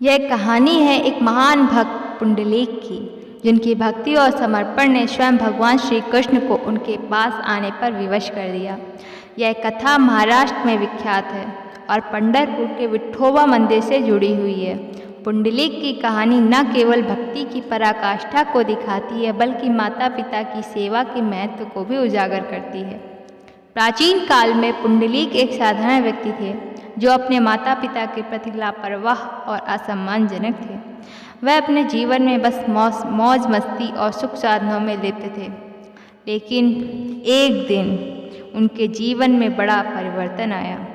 यह कहानी है एक महान भक्त पुंडलीक की, जिनकी भक्ति और समर्पण ने स्वयं भगवान श्री कृष्ण को उनके पास आने पर विवश कर दिया। यह कथा महाराष्ट्र में विख्यात है और पंढरपुर के विठोबा मंदिर से जुड़ी हुई है। पुंडलीक की कहानी न केवल भक्ति की पराकाष्ठा को दिखाती है, बल्कि माता पिता की सेवा के महत्व को भी उजागर करती है। प्राचीन काल में पुंडलीक एक साधारण व्यक्ति थे जो अपने माता पिता के प्रति लापरवाह और असम्मानजनक थे। वह अपने जीवन में बस मौज मस्ती और सुख साधनों में लिप्त थे। लेकिन एक दिन उनके जीवन में बड़ा परिवर्तन आया।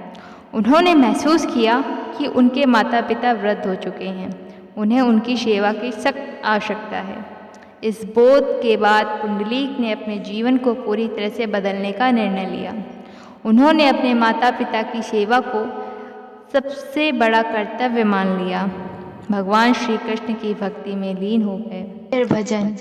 उन्होंने महसूस किया कि उनके माता पिता वृद्ध हो चुके हैं, उन्हें उनकी सेवा की सख्त आवश्यकता है। इस बोध के बाद पुंडलीक ने अपने जीवन को पूरी तरह से बदलने का निर्णय लिया। उन्होंने अपने माता पिता की सेवा को सबसे बड़ा कर्तव्य मान लिया। भगवान श्री कृष्ण की भक्ति में लीन हो गए। फिर भजन।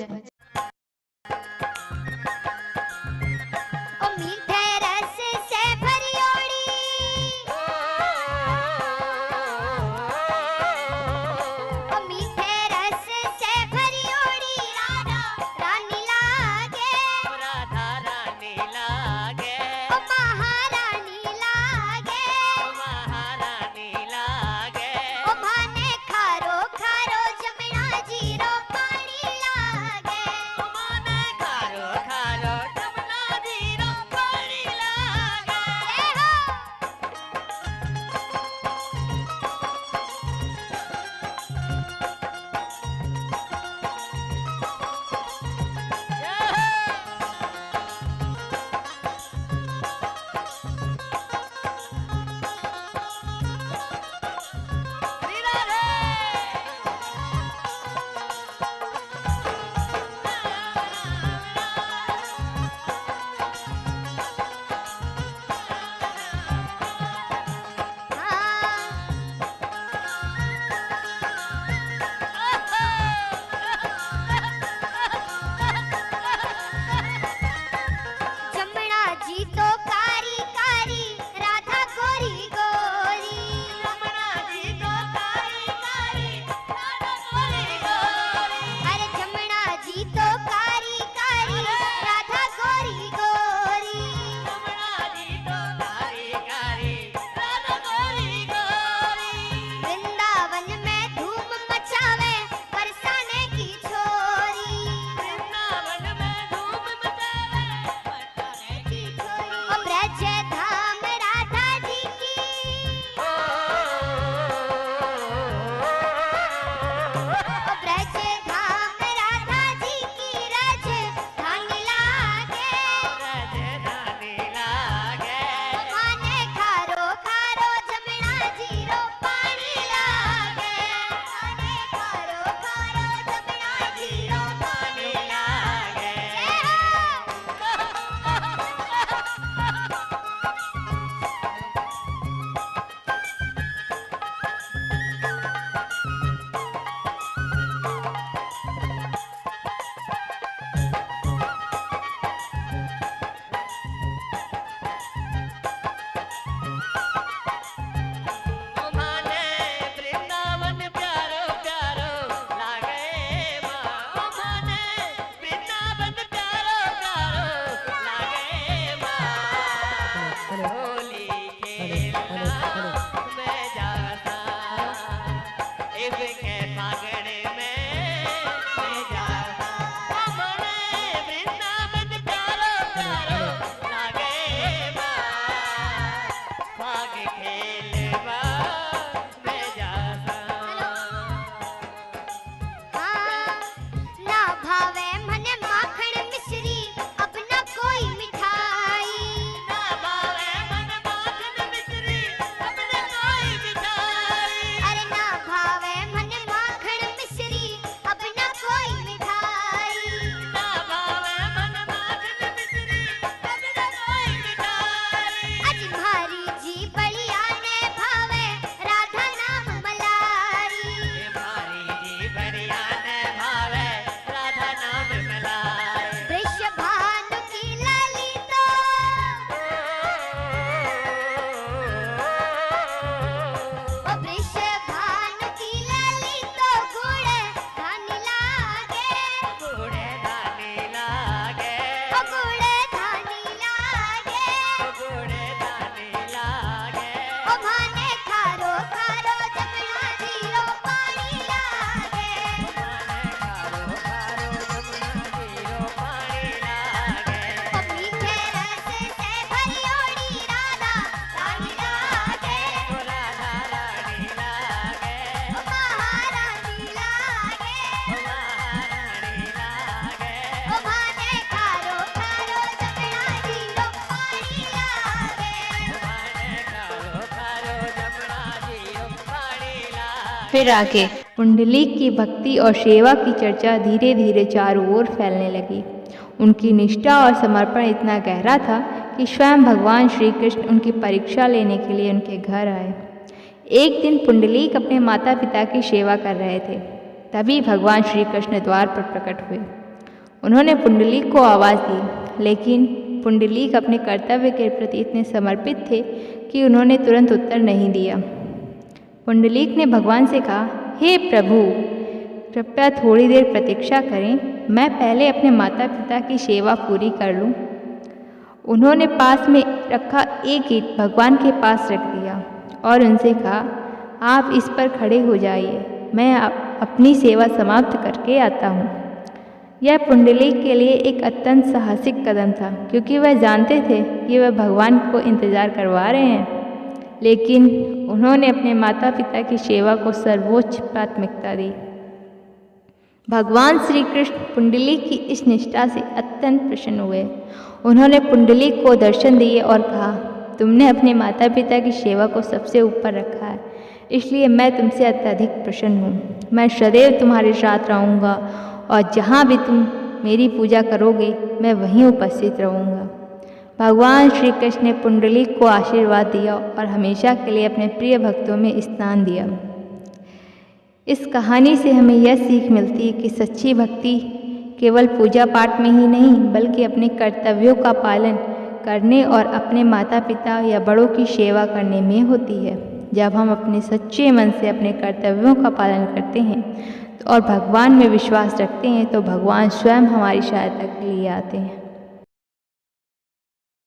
फिर आगे पुंडलीक की भक्ति और सेवा की चर्चा धीरे धीरे चारों ओर फैलने लगी। उनकी निष्ठा और समर्पण इतना गहरा था कि स्वयं भगवान श्री कृष्ण उनकी परीक्षा लेने के लिए उनके घर आए। एक दिन पुंडलीक अपने माता पिता की सेवा कर रहे थे, तभी भगवान श्री कृष्ण द्वार पर प्रकट हुए। उन्होंने पुंडलीक को आवाज़ दी, लेकिन पुंडलीक अपने कर्तव्य के प्रति इतने समर्पित थे कि उन्होंने तुरंत उत्तर नहीं दिया। पुंडलीक ने भगवान से कहा, हे प्रभु, कृपया थोड़ी देर प्रतीक्षा करें, मैं पहले अपने माता पिता की सेवा पूरी कर लूं। उन्होंने पास में रखा एक ईंट भगवान के पास रख दिया और उनसे कहा, आप इस पर खड़े हो जाइए, मैं अपनी सेवा समाप्त करके आता हूँ। यह पुंडलीक के लिए एक अत्यंत साहसिक कदम था, क्योंकि वह जानते थे कि वह भगवान को इंतज़ार करवा रहे हैं, लेकिन उन्होंने अपने माता पिता की सेवा को सर्वोच्च प्राथमिकता दी। भगवान श्री कृष्ण पुंडलीक की इस निष्ठा से अत्यंत प्रसन्न हुए। उन्होंने पुंडलीक को दर्शन दिए और कहा, तुमने अपने माता पिता की सेवा को सबसे ऊपर रखा है, इसलिए मैं तुमसे अत्यधिक प्रसन्न हूँ। मैं सदैव तुम्हारे साथ रहूँगा और जहाँ भी तुम मेरी पूजा करोगे मैं वहीं उपस्थित रहूँगा। भगवान श्री कृष्ण ने पुंडलीक को आशीर्वाद दिया और हमेशा के लिए अपने प्रिय भक्तों में स्थान दिया। इस कहानी से हमें यह सीख मिलती है कि सच्ची भक्ति केवल पूजा पाठ में ही नहीं, बल्कि अपने कर्तव्यों का पालन करने और अपने माता पिता या बड़ों की सेवा करने में होती है। जब हम अपने सच्चे मन से अपने कर्तव्यों का पालन करते हैं और भगवान में विश्वास रखते हैं, तो भगवान स्वयं हमारी सहायता के लिए आते हैं।